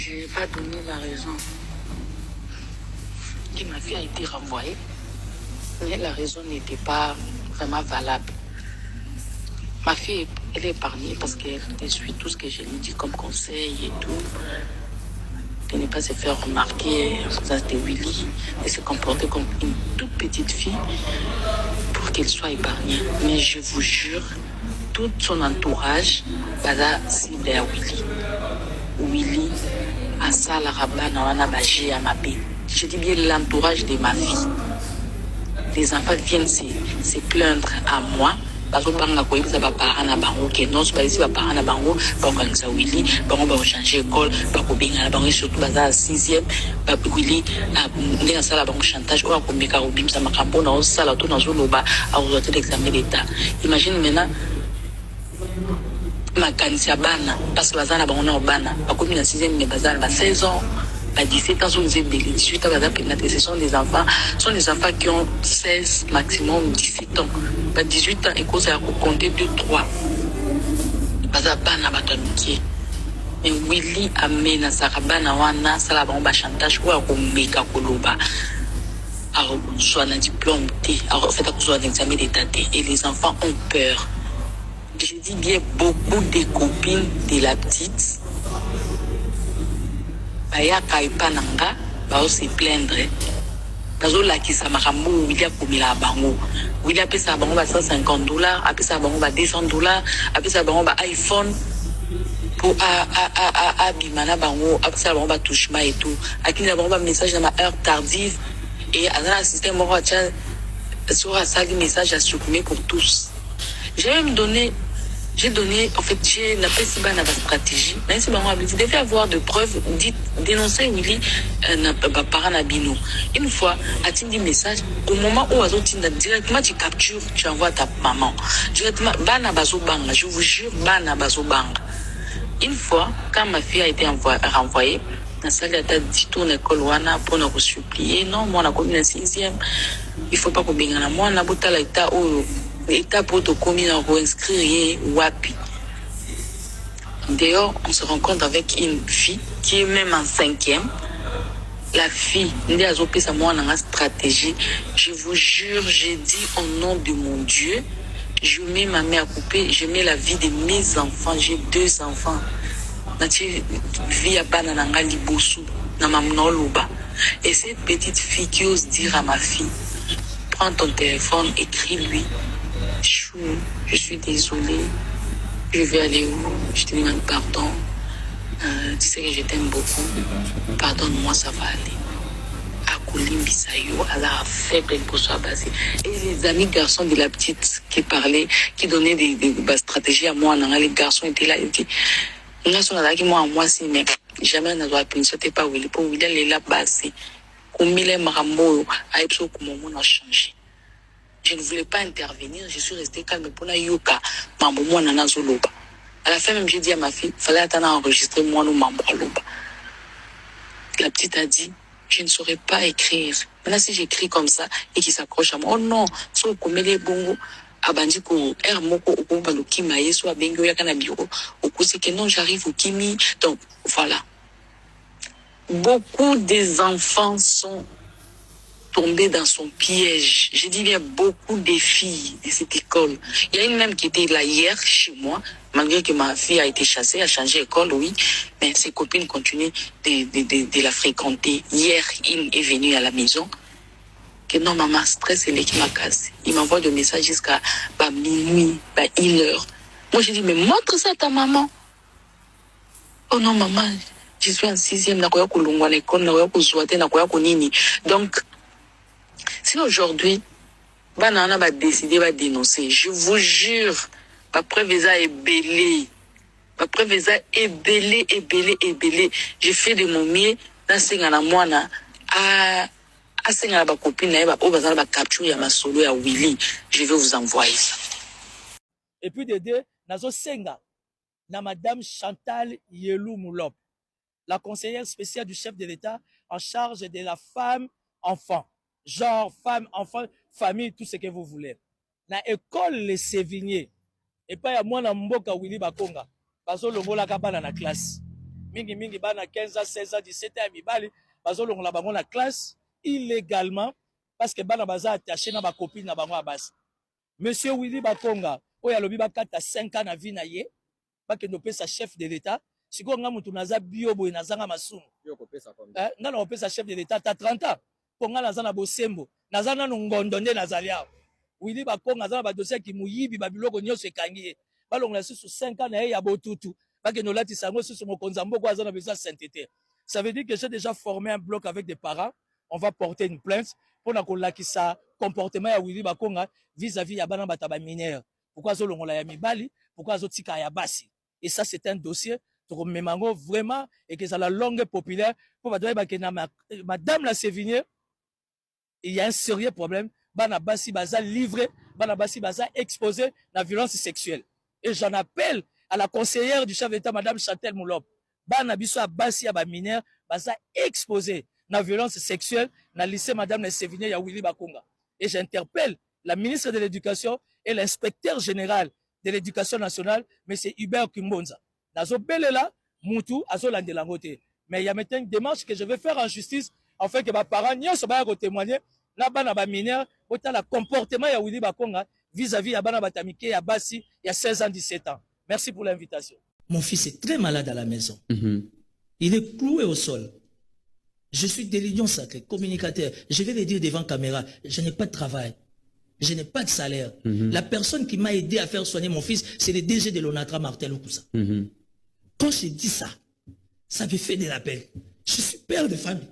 Je n'ai pas donné la raison. Et ma fille a été renvoyée. Mais la raison n'était pas vraiment valable. Ma fille, elle est épargnée parce qu'elle suit tout ce que je lui dis comme conseil et tout. De ne pas se faire remarquer en faisant de Willy. De se comporter comme une toute petite fille pour qu'elle soit épargnée. Mais je vous jure, tout son entourage va cibler à Willy. Willy a ça la rabat dans la magie à ma paix. Je dis bien l'entourage de ma fille. Les enfants viennent se plaindre à moi. Parce que parents ko ibisa ba parents na bango ke non so ba isi ba parents na bango ba ko ngisa Willy bango ba changer école ba ko benga na bango surtout baza 6e ba Willy na ndenga sala bango chantage o ko meka o bimsa makambo na o sala to na zo loba a aujourd'hui l'examen d'état. Imagine maintenant ma kanisa bana parce que bazana bango na bana ba ko na 6e mais bazana ba 16 ans. À 17 ans, sont des 18 ans, ce sont des enfants qui ont 16, maximum 17 ans. À 18 ans, ils commencent à compter 2, 3. Et Willy amène à Sarabana wana, Salabamba chantage, ou à Meka Koloba. Alors, soit un diplôme, alors, fait à un examen d'état. Et les enfants ont peur. Je dis bien beaucoup de copines de la petite. Baya kaipa nanga ba se plaindre nazo la ki sa makambo Willy akomila bango Willy apesa bango ba $150 apesa bango ba $200 apesa bango ba iPhone pour a bimana bango apesa bango ba touchema et tout akina bango ba message na ma heure tardive et azana système moko acha sur a sali message à supprimer pour tous. J'ai donné, en fait, j'ai n'a pas si ma stratégie. Même si maman devait avoir de preuves, dénoncer Willy, parent Nabino. Une fois, a-t-il dit message, au moment où directement tu captures, tu envoies à ta maman. Directement, Bana Bazobanga, je vous jure, Bana Bazobanga. Une fois, quand ma fille a été renvoyée, na salle a dit ton école wana pour nous supplier. Non, moi, on a commis la 6e. Il faut pas qu'on baigne moi, on a bouta l'état où l'état pour te commis pour inscrire wapi. D'ailleurs, on se rencontre avec une fille qui est même en 5e. La fille, nous avons pris sa moi dans stratégie. Je vous jure, j'ai dit au nom de mon Dieu, je mets ma mère à couper, je mets la vie de mes enfants. J'ai 2 enfants. Et cette petite fille qui ose dire à ma fille, prends ton téléphone, écris-lui. Chou, je suis désolée. Je vais aller où? Je te demande pardon. Tu sais que je t'aime beaucoup. Pardonne-moi, ça va aller. Akulimbi Sayo, à la faible pour soi basée. Et les amis garçons de la petite qui parlaient, qui donnaient des stratégies à moi, les garçons étaient là, ils disaient, moi, si, mais jamais on a pu sauter pas Willy. Pour Willy, elle est là, basée. Comme il est marambo, à Epso, comme on a changé. Je ne voulais pas intervenir, je suis restée calme pour la yoka, mambo moi nana zoloba. À la fin même j'ai dit à ma fille, fallait attendre à enregistrer moi nous mambo loba. La petite a dit, je ne saurais pas écrire. Maintenant si j'écris comme ça et qu'il s'accroche à moi, oh non, so komele bongo abandi ko er moko okomba no kimaye so abengo ya kana biro okusi que non j'arrive au kimi. Donc voilà. Beaucoup des enfants sont tombé dans son piège. J'ai dit bien beaucoup de filles de cette école. Il y a une même qui était là hier chez moi, malgré que ma fille a été chassée, a changé d'école, oui, mais ses copines continuent de la fréquenter. Hier, il est venu à la maison. Que non, maman, stress, c'est lui qui m'a cassé. Il m'envoie des messages jusqu'à minuit, 1h. Moi, j'ai dit, mais montre ça à ta maman. Oh non, maman, je suis en 6e, nakoya kulungwa l'école, nakoya kuzuate, nakoya kunini. Donc, si aujourd'hui, banana va décider, va dénoncer, je vous jure, ma preuve est belée. Ma preuve est belée. J'ai fait de mon mieux, dans ce mois à senga ba copine na ba o bazala ba capture ya masolo ya Willy. Je vais vous envoyer ça. Et puis de deux, nazo senga na madame Chantal Yelou Moulop, la conseillère spéciale du chef de l'État en charge de la femme enfant. Genre, femme, enfant, famille, tout ce que vous voulez. Na école les Sévigné. Et pas à moi, na mboka Willy Bakonga. Parce que le vola kabana na classe. mingi mingi bana 15 ans 16 ans 17 ans mibali bazolongola bango na classe illégalement parce que bana baza attaché na ba copine na bango abasi. Monsieur Willy Bakonga oyo alobi bakata 5 ans na vie na ye bakende opesa chef de l'état sikoyo nga mutu naza bio boye nazanga masumu nga na opesa chef de l'état ta 30 ans po nga naza na bosembo naza nanu ngondo nde nazali awa. Willy Bakonga aza na badossier ki muyibi babiloko nyonso ekangi ye balongola susu 5 ans na ye ya botutu bakende olatisa yango susu mokonzi mboka aza na besoin sainteté. Ça veut dire que j'ai déjà formé un bloc avec des parents. On va porter une plainte pour na comportement ya Willy Bakonga vis-à-vis ya bana bataba mineur. Pourquoi zolongola ya mibali, pourquoi zotika ya basi. Et ça c'est un dossier to memango vraiment et que ça la langue populaire pour badoy bakena madame la Sévigné. Il y a un sérieux problème, bana basi baza livré, bana basi baza exposé la violence sexuelle. Et j'en appelle à la conseillère du chef d'État madame Chantal Moulop. Bana biso basi ya ba mineur baza exposé la violence sexuelle dans le lycée madame la Sévigné ya Willy Bakonga. Et j'interpelle la ministre de l'Éducation et l'inspecteur général de l'Éducation nationale, M. Hubert Kimbonza. Nazo belela mutu azo landelangote. Mais il y a maintenant une démarche que je vais faire en justice afin que mes parents n'y soient témoigner na bana ba mineur autant le comportement ya Willy Bakonga vis-à-vis ya bana batamike ya basi il y a 16 ans 17 ans. Merci pour l'invitation. Mon fils est très malade à la maison. Il est cloué au sol. Je suis délinquant sacré, communicateur. Je vais le dire devant caméra. Je n'ai pas de travail. Je n'ai pas de salaire. La personne qui m'a aidé à faire soigner mon fils, c'est le DG de l'ONATRA, Martel Okusa. Quand je dis ça, ça me fait de la peine. Je suis père de famille.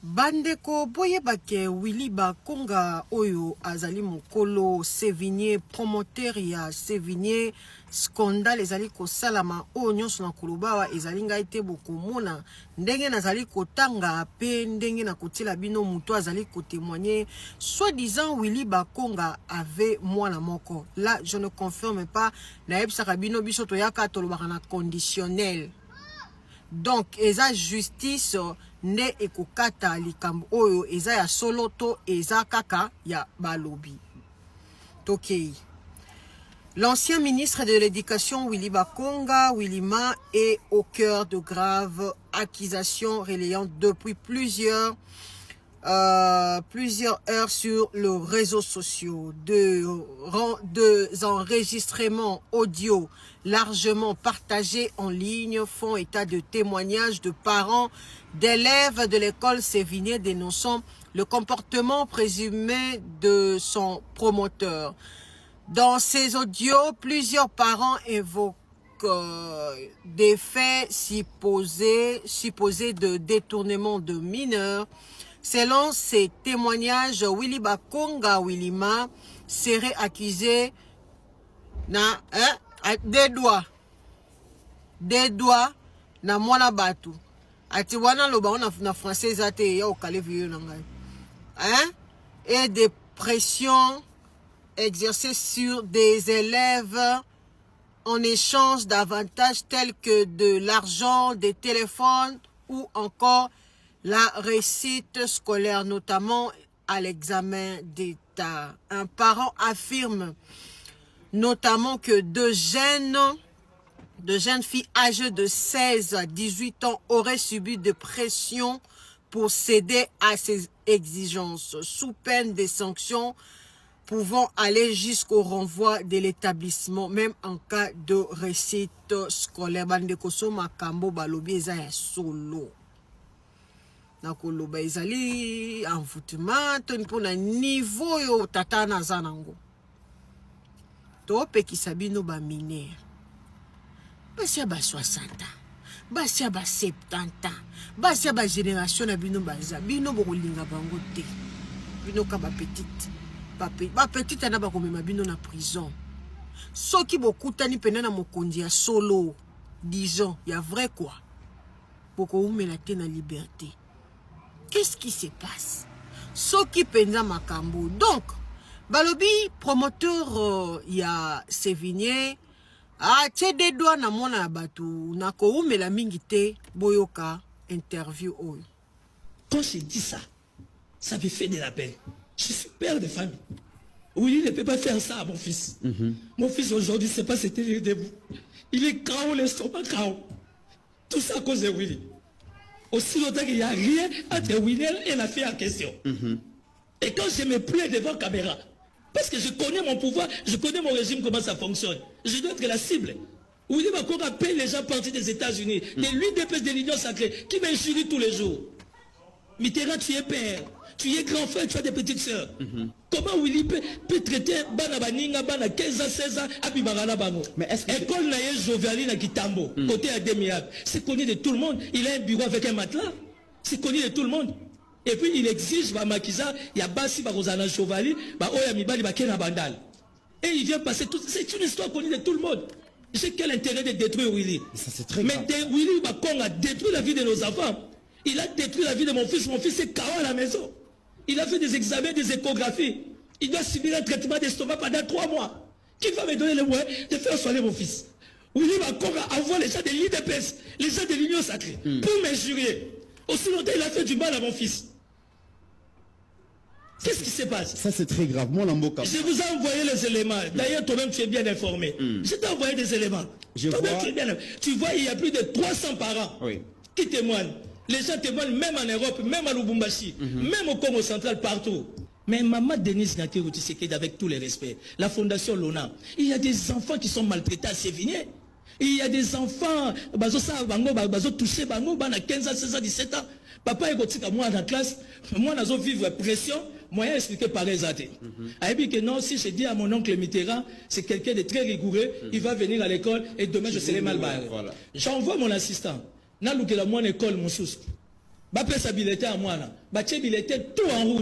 Bandeko boyebake Willy Bakonga oyo azali mokolo Sévigné promoteur ya Sévigné scandale ezali kosalama oyo nyonso na kolobawa ezali ngai te bokomona ndenge nazali kotanga pe ndenge na kotila bino muto azali kotémoigner soi-disant Willy Bakonga avait mwana moko. Là je ne confirme pas na ebisaka bino biso toyaka tolobaka na conditionnel. Donc eza justice ne ekokata likambo oyo eza ya soloto eza kaka ya balobi. Tokei. L'ancien ministre de l'Éducation Willy Bakonga, Willima, est au cœur de graves accusations relayant depuis plusieurs heures sur les réseaux sociaux. Deux enregistrements audio largement partagés en ligne font état de témoignages de parents d'élèves de l'école Sévigné dénonçant le comportement présumé de son promoteur. Dans ces audios, plusieurs parents évoquent des faits supposés de détournement de mineurs. Selon ces témoignages, Willy Bakonga Willima serait accusé des doigts na mwana batu. Ati wana loba na français zate ya okale vieux nangai. Et des pressions exercées sur des élèves en échange d'avantages tels que de l'argent, des téléphones ou encore la réussite scolaire, notamment à l'examen d'État. Un parent affirme notamment que deux jeunes filles âgées de 16 à 18 ans auraient subi de pression pour céder à ces exigences, sous peine des sanctions pouvant aller jusqu'au renvoi de l'établissement, même en cas de réussite scolaire. Bandekoso makambo balobi eza ya solo. Nakoloba ezali envoûtement toni pona niveau yo tata na zanango. To pekisa bino ba mineur. Basi ba 60 ans. Basi ba 70 ans. Basi ba génération na bino baza. Bino bokolinga bango te. Bino ka ba petite. Ba petite na ba komema bino na prison. Soki bokutani pena na mokonzi ya solo. Disons, il y a vrai quoi. Boko umela te na liberté. Qu'est-ce qui se passe? Soki penza makambo. Donc, balobi promoteur ya Sévigné tche de doigts na mona batu na ko umela mingi te boyoka interview oyo. Quand je dis ça, ça me fait de la peine. Je suis père de famille. Oui, il ne peut pas faire ça à mon fils. Mon fils aujourd'hui, c'est pas se tenir debout. Il est KO, l'estomac KO. Tout ça à cause de Willy. Aussi longtemps qu'il n'y a rien entre Willy et la fille en question. Et quand je me plains devant la caméra, parce que je connais mon pouvoir, je connais mon régime, comment ça fonctionne, je dois être la cible. Willy Bakora appelle les gens partis des États-Unis, de l'UDP de l'Union sacrée, qui m'injurie tous les jours. Mitterrand, tu es père, tu es grand frère, tu as des petites sœurs. Comment Willy peut traiter Bana Baninga, Bana 15 ans, 16 ans, Abibarana Bango? Mais est-ce que école Naye Joviali na Kitambo, côté à Demiab, c'est connu de tout le monde. Il a un bureau avec un matelas. C'est connu de tout le monde. Et puis il exige, Makiza, il y a Bassi, Barosana Jovali, Oya Mibali, Bakena Bandal. Et il vient passer tout. C'est une histoire connue de tout le monde. J'ai quel intérêt de détruire Willy? Ça, c'est très grave. Mais Willy Bakong a détruit la vie de nos enfants. Il a détruit la vie de mon fils. Mon fils est KO à la maison. Il a fait des examens, des échographies. Il doit subir un traitement d'estomac pendant 3 mois. Qui va me donner le moyen de faire soigner mon fils? Willy Bakong envoie les gens de l'IDPS, les gens de l'Union sacrée, pour m'injurier. Aussi longtemps, il a fait du mal à mon fils. Qu'est-ce qui se passe? Ça, c'est très grave. Moi, je vous ai envoyé les éléments. D'ailleurs, toi-même, tu es bien informé. Je t'ai envoyé des éléments. Tu vois, il y a plus de 300 parents qui témoignent. Les gens témoignent même en Europe, même à Lubumbashi, même au Congo central, partout. Mais Maman Denise Nakiru Tshisekedi, avec tous les respects, la Fondation Lona, il y a des enfants qui sont maltraités à Sévigné. Il y a des enfants, bazo touché, bango, bana 15 ans, 16 ans, 17 ans. Papa est à moi dans la classe, moi, nous vivre pression, moyen expliqué par les athées. Il dit que non, si je dis à mon oncle Mitterrand, c'est quelqu'un de très rigoureux, il va venir à l'école et demain je serai mal barré. Voilà. J'envoie mon assistant. N'a loupé la moindre école, mon sous. Bah, sa billetée à moi, là. Bah, billetée tout en rouge.